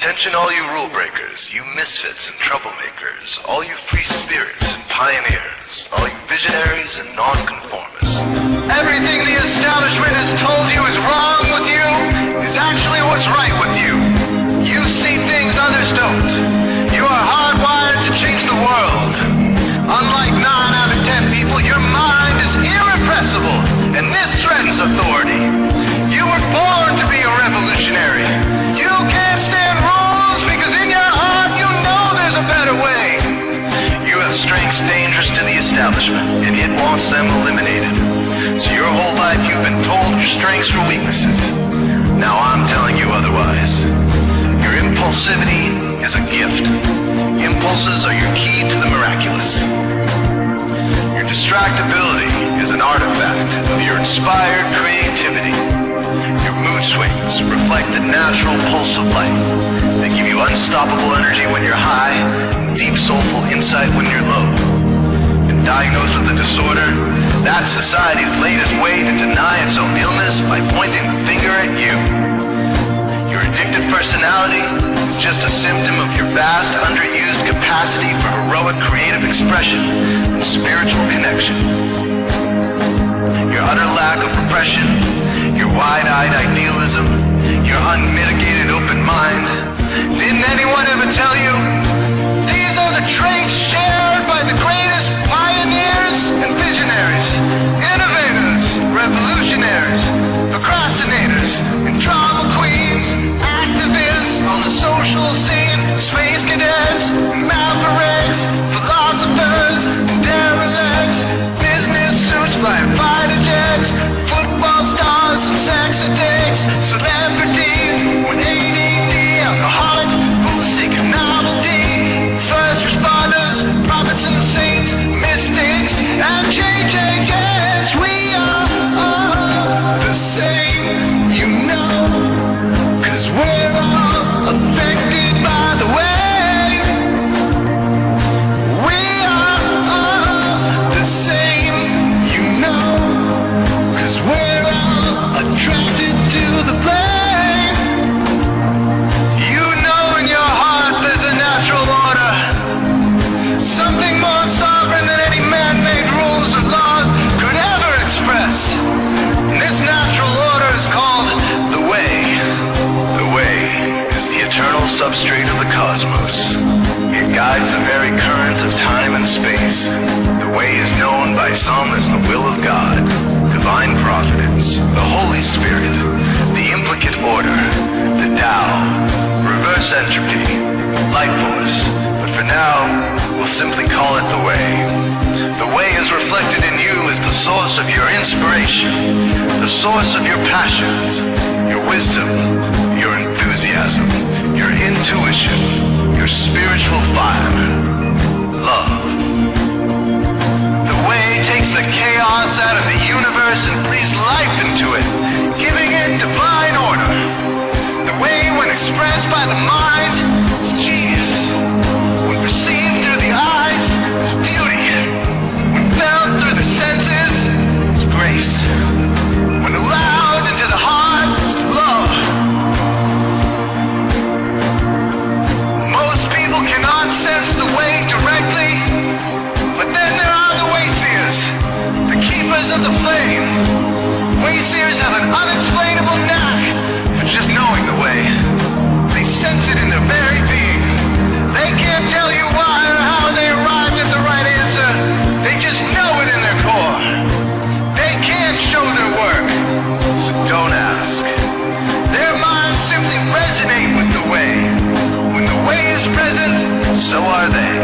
Attention all you rule breakers, you misfits and troublemakers, all you free spirits and pioneers, all you visionaries and nonconformists. Everything the establishment has told you is wrong with you is actually what's right with you. You see things others don't. You are hardwired to change the world. Unlike 9 out of 10 people, your mind is irrepressible, and this threatens authority. You were born to be a revolutionary. You can't stand rules because in your heart you know there's a better way. You have strengths dangerous to the establishment, and it wants them eliminated. So your whole life you've been told your strengths were weaknesses. Now I'm telling you otherwise. Your impulsivity is a gift. Impulses are your key to the miraculous. Your distractibility is an artifact of your inspired creativity. Your mood swings reflect the natural pulse of life. They give you unstoppable energy when you're high, and deep soulful insight when you're low. And diagnosed with a disorder, that's society's latest way to deny its own illness by pointing the finger at you. Your addictive personality is just a symptom of your vast, underused capacity for heroic creative expression and spiritual connection. Your utter lack of repression, your wide-eyed idealism, your unmitigated open mind. Didn't anyone ever tell you? These are the traits shared by the greatest pioneers and visionaries, innovators, revolutionaries, procrastinators, and drama queens, activists on the social scene, space cadets, mavericks, philosophers, derelicts, business suits like fighter jets, football stars and sex addicts, celebrities with ADD, alcoholics who seek novelty, first responders, prophets and saints, mystics, and JJJs. We are all the same, you know, 'cause we're all affected by the way. We are all the same, you know, 'cause we're all attracted to the flame. You know in your heart there's a natural order, something more sovereign than any man-made rules or laws could ever express. And this natural order is called the way. The way is the eternal substrate of the cosmos. It guides the very current of time and space. The way is known by some as the will of God, divine providence, the Holy Spirit, the implicate order, the Tao, reverse entropy, light force. But for now, we'll simply call it the way. The way is reflected in you as the source of your inspiration, the source of your passions, your wisdom, your enthusiasm, your intuition, your spiritual fire, love. The way takes the chaos out of the universe and breathes life into it, giving it divine order. The way, when expressed by the mind, is genius. When perceived through the eyes, is beauty. When felt through the senses, is grace. When allowed into the heart, is love. Most people cannot sense the way directly, but then there are the wayseers, the keepers of the flame. Wayseers have an unexplainable knack for just knowing the way. They sense it in their very being. They can't tell you why or how they arrived at the right answer. They just know it in their core. They can't show their work, so don't ask. Their minds simply resonate with the way. When the way is present, so are they.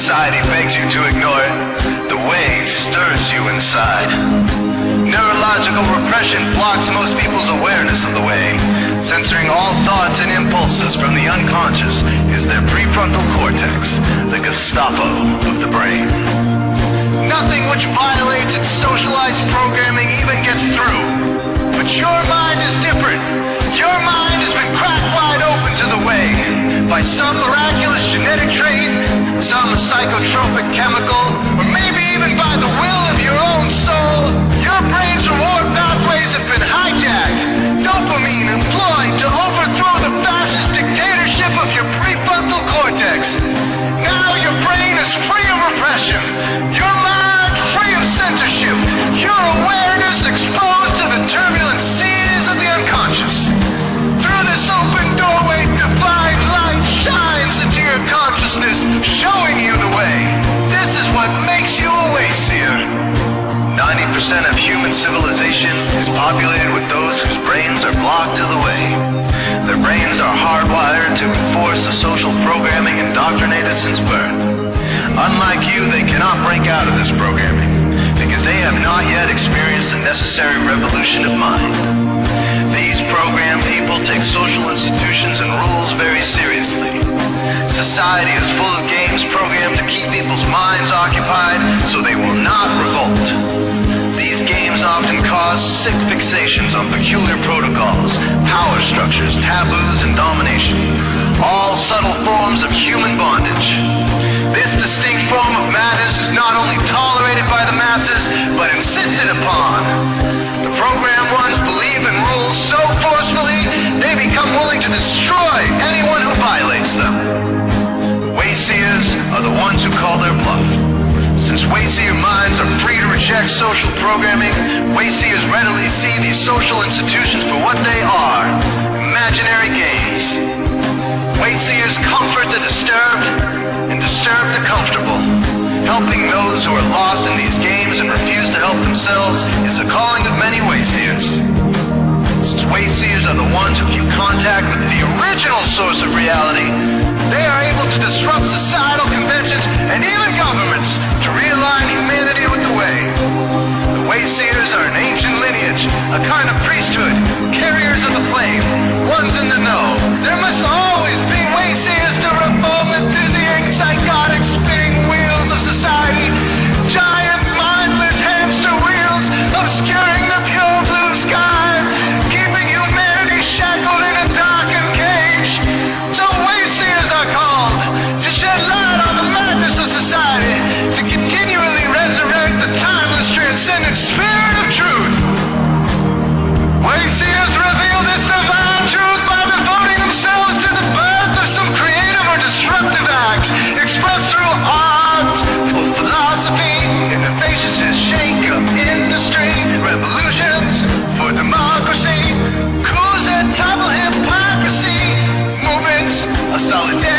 Society begs you to ignore it. The way stirs you inside. Neurological repression blocks most people's awareness of the way. Censoring all thoughts and impulses from the unconscious is their prefrontal cortex, the Gestapo of the brain. Nothing which violates its socialized programming even gets through. But your mind is different. Your mind has been cracked wide open to the way by some miraculous genetic trait some psychotropic chemical, or maybe even by the will of your own soul. Your brain's reward pathways have been hijacked. Dopamine employed to overthrow the fascist dictatorship of your prefrontal cortex. Now your brain is free of repression. Your mind free of censorship. Your awareness exposed to the turbulent seas of the unconscious. Through this open doorway, divine light shines into your consciousness, showing you the way. This is what makes you a wayseer. 90% of human civilization is populated with those whose brains are blocked to the way. Their brains are hardwired to enforce the social programming indoctrinated since birth. Unlike you, they cannot break out of this programming, because they have not yet experienced the necessary revolution of mind. These programmed people take social institutions and rules very seriously. Society is full of games programmed to keep people's minds occupied so they will not revolt. These games often cause sick fixations on peculiar protocols, power structures, taboos, and domination, all subtle forms of human bondage. This distinct form of madness is not only tolerated by the masses, but insisted upon. The programmed ones believe in rules so forcefully, they become willing to destroy anyone who violates them. Wayseers are the ones who call their bluff. Since wayseer minds are free to reject social programming, wayseers readily see these social institutions for what they are, imaginary games. Wayseers comfort the disturbed and disturb the comfortable. Helping those who are lost in these games and refuse to help themselves is the calling of many wayseers. Since wayseers are the ones who keep contact with the original source of reality, they are able to disrupt societal conventions and even governments to realign humanity with the way. The wayseers are an ancient lineage, a kind of priesthood, carriers of the flame, ones in the know. There must always be wayseers to reform the dizzying, psychotic, spinning wheels of society. Giant, mindless hamster wheels obscuring the pure blue sky, keeping humanity shackled in a darkened cage. So wayseers are called to shed light on the madness of society, to continually resurrect the timeless, transcendent spirit of truth. Wayseers reveal this divine truth by devoting themselves to the birth of some creative or disruptive acts, expressed through art or philosophy, innovations that shake up industry, revolutions for democracy, coups that topple hypocrisy, movements of solidarity.